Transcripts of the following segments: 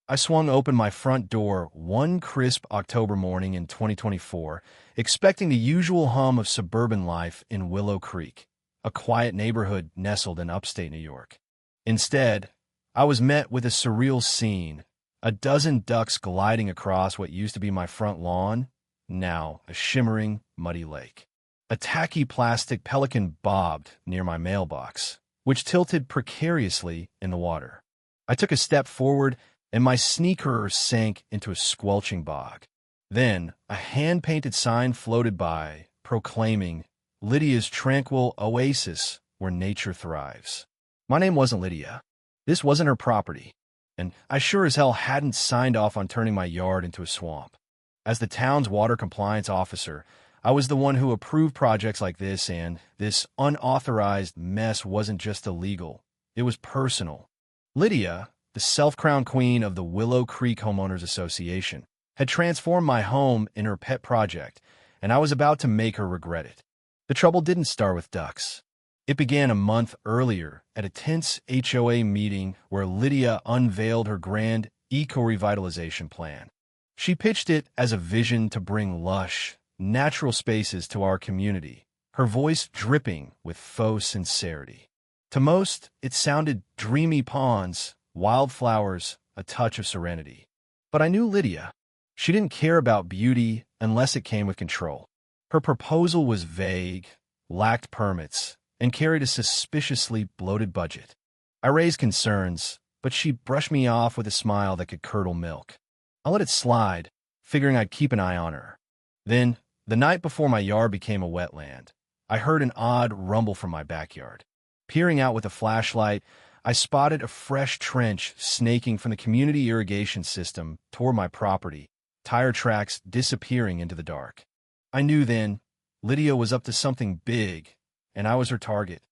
I swung open my front door one crisp October morning in 2024, expecting the usual hum of suburban life in Willow Creek, a quiet neighborhood nestled in upstate New York. Instead, I was met with a surreal scene, a dozen ducks gliding across what used to be my front lawn, now a shimmering, muddy lake. A tacky plastic pelican bobbed near my mailbox, which tilted precariously in the water. I took a step forward, and my sneaker sank into a squelching bog. Then, a hand-painted sign floated by, proclaiming, "Lydia's tranquil oasis where nature thrives." My name wasn't Lydia. This wasn't her property, and I sure as hell hadn't signed off on turning my yard into a swamp. As the town's water compliance officer, I was the one who approved projects like this, and this unauthorized mess wasn't just illegal. It was personal. Lydia, the self-crowned queen of the Willow Creek Homeowners Association, had transformed my home in her pet project, and I was about to make her regret it. The trouble didn't start with ducks. It began a month earlier at a tense HOA meeting where Lydia unveiled her grand eco-revitalization plan. She pitched it as a vision to bring lush, natural spaces to our community, her voice dripping with faux sincerity. To most, it sounded dreamy ponds, wildflowers, a touch of serenity. But I knew Lydia. She didn't care about beauty unless it came with control. Her proposal was vague, lacked permits, and carried a suspiciously bloated budget. I raised concerns, but she brushed me off with a smile that could curdle milk. I let it slide, figuring I'd keep an eye on her. Then, the night before my yard became a wetland, I heard an odd rumble from my backyard. Peering out with a flashlight, I spotted a fresh trench snaking from the community irrigation system toward my property, tire tracks disappearing into the dark. I knew then Lydia was up to something big, and I was her target.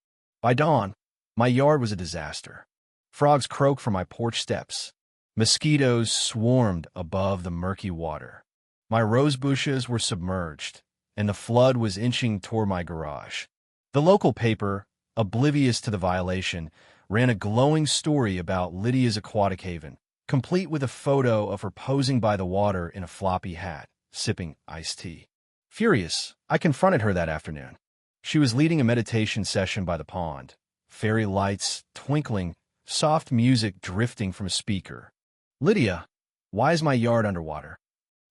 By dawn, my yard was a disaster. Frogs croaked from my porch steps. Mosquitoes swarmed above the murky water. My rose bushes were submerged, and the flood was inching toward my garage. The local paper, oblivious to the violation, ran a glowing story about Lydia's aquatic haven, complete with a photo of her posing by the water in a floppy hat, sipping iced tea. Furious, I confronted her that afternoon. She was leading a meditation session by the pond, fairy lights twinkling, soft music drifting from a speaker. "Lydia, why is my yard underwater?"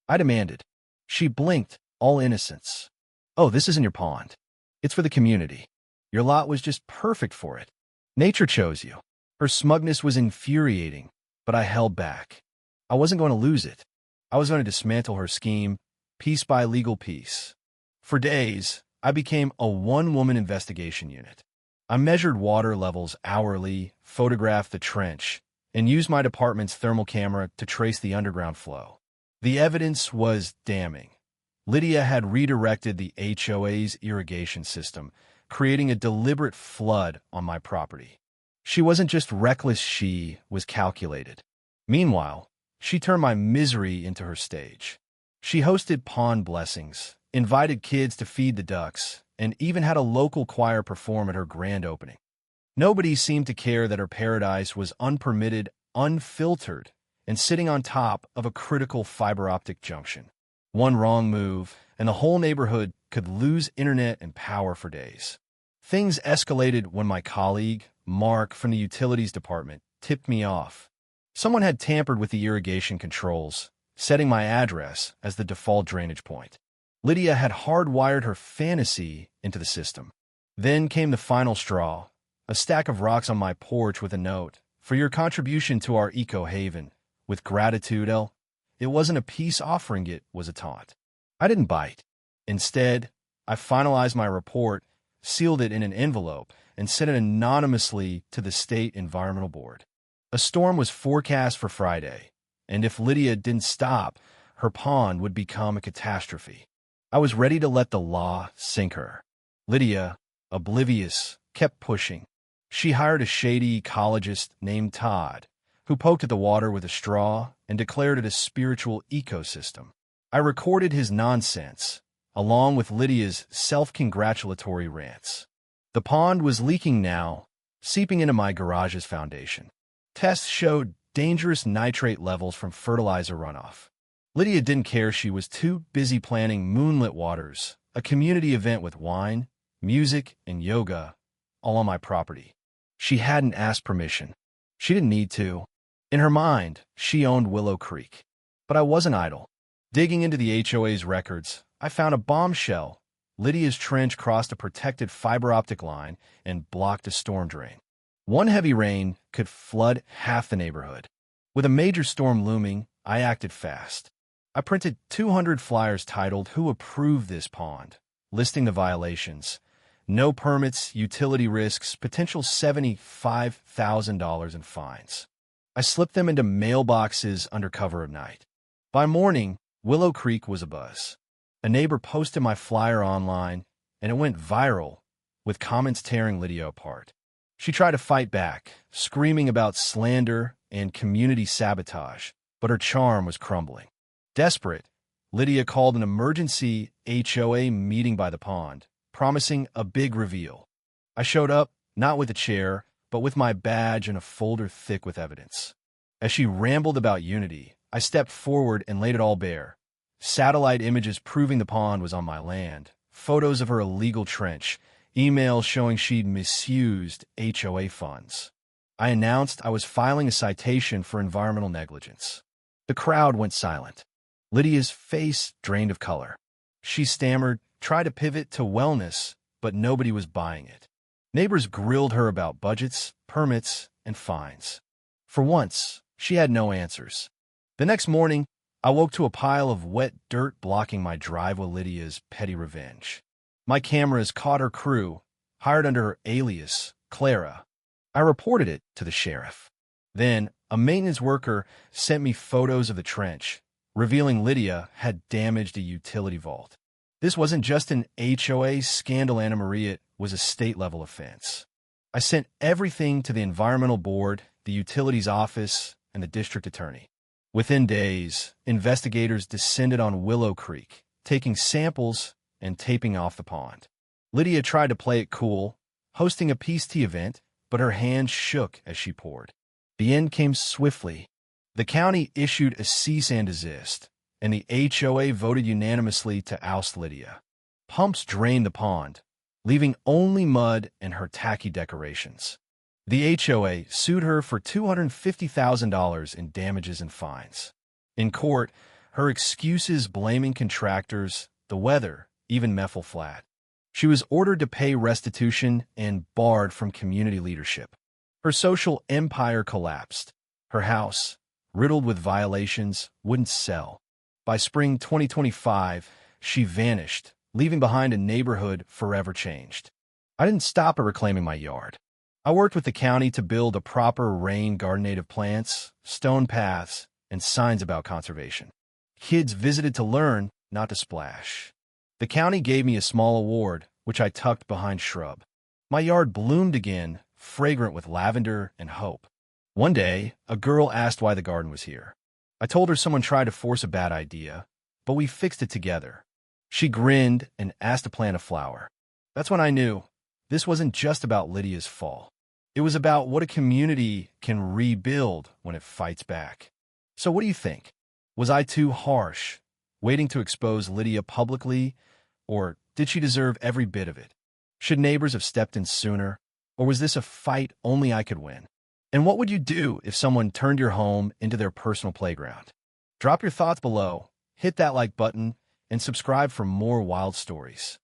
I demanded. She blinked, all innocence. "Oh, this isn't your pond. It's for the community. Your lot was just perfect for it. Nature chose you." Her smugness was infuriating, but I held back. I wasn't going to lose it. I was going to dismantle her scheme, piece by legal piece. For days, I became a one-woman investigation unit. I measured water levels hourly, photographed the trench, and used my department's thermal camera to trace the underground flow. The evidence was damning. Lydia had redirected the HOA's irrigation system, creating a deliberate flood on my property. She wasn't just reckless, she was calculated. Meanwhile, she turned my misery into her stage. She hosted pond blessings, invited kids to feed the ducks, and even had a local choir perform at her grand opening. Nobody seemed to care that her paradise was unpermitted, unfiltered, and sitting on top of a critical fiber optic junction. One wrong move, and the whole neighborhood could lose internet and power for days. Things escalated when my colleague, Mark from the utilities department, tipped me off. Someone had tampered with the irrigation controls, setting my address as the default drainage point. Lydia had hardwired her fantasy into the system. Then came the final straw, a stack of rocks on my porch with a note, "For your contribution to our eco-haven. With gratitude, L." It wasn't a peace offering, it was a taunt. I didn't bite. Instead, I finalized my report, sealed it in an envelope, and sent it anonymously to the State Environmental Board. A storm was forecast for Friday, and if Lydia didn't stop, her pond would become a catastrophe. I was ready to let the law sink her. Lydia, oblivious, kept pushing. She hired a shady ecologist named Todd, who poked at the water with a straw and declared it a spiritual ecosystem. I recorded his nonsense, along with Lydia's self-congratulatory rants. The pond was leaking now, seeping into my garage's foundation. Tests showed dangerous nitrate levels from fertilizer runoff. Lydia didn't care. She was too busy planning Moonlit Waters, a community event with wine, music, and yoga, all on my property. She hadn't asked permission. She didn't need to. In her mind, she owned Willow Creek. But I wasn't idle. Digging into the HOA's records, I found a bombshell. Lydia's trench crossed a protected fiber optic line and blocked a storm drain. One heavy rain could flood half the neighborhood. With a major storm looming, I acted fast. I printed 200 flyers titled "Who Approved This Pond?" listing the violations. No permits, utility risks, potential $75,000 in fines. I slipped them into mailboxes under cover of night. By morning, Willow Creek was abuzz. A neighbor posted my flyer online, and it went viral, with comments tearing Lydia apart. She tried to fight back, screaming about slander and community sabotage, but her charm was crumbling. Desperate, Lydia called an emergency HOA meeting by the pond, promising a big reveal. I showed up, not with a chair, but with my badge and a folder thick with evidence. As she rambled about unity, I stepped forward and laid it all bare. Satellite images proving the pond was on my land, photos of her illegal trench, emails showing she'd misused HOA funds. I announced I was filing a citation for environmental negligence. The crowd went silent. Lydia's face drained of color. She stammered, tried to pivot to wellness, but nobody was buying it. Neighbors grilled her about budgets, permits, and fines. For once, she had no answers. The next morning, I woke to a pile of wet dirt blocking my drive with Lydia's petty revenge. My cameras caught her crew, hired under her alias, Clara. I reported it to the sheriff. Then, a maintenance worker sent me photos of the trench, revealing Lydia had damaged a utility vault. This wasn't just an HOA scandal, Anna Maria, it was a state-level offense. I sent everything to the Environmental Board, the Utilities Office, and the District Attorney. Within days, investigators descended on Willow Creek, taking samples and taping off the pond. Lydia tried to play it cool, hosting a peace tea event, but her hands shook as she poured. The end came swiftly. The county issued a cease and desist, and the HOA voted unanimously to oust Lydia. Pumps drained the pond, leaving only mud and her tacky decorations. The HOA sued her for $250,000 in damages and fines. In court, her excuses blaming contractors, the weather, even Meffel Flat. She was ordered to pay restitution and barred from community leadership. Her social empire collapsed. Her house, riddled with violations, wouldn't sell. By spring 2025, she vanished, leaving behind a neighborhood forever changed. I didn't stop at reclaiming my yard. I worked with the county to build a proper rain garden, native plants, stone paths, and signs about conservation. Kids visited to learn, not to splash. The county gave me a small award, which I tucked behind shrub. My yard bloomed again, fragrant with lavender and hope. One day, a girl asked why the garden was here. I told her someone tried to force a bad idea, but we fixed it together. She grinned and asked to plant a flower. That's when I knew this wasn't just about Lydia's fall. It was about what a community can rebuild when it fights back. So what do you think? Was I too harsh, waiting to expose Lydia publicly, or did she deserve every bit of it? Should neighbors have stepped in sooner, or was this a fight only I could win? And what would you do if someone turned your home into their personal playground? Drop your thoughts below, hit that like button, and subscribe for more wild stories.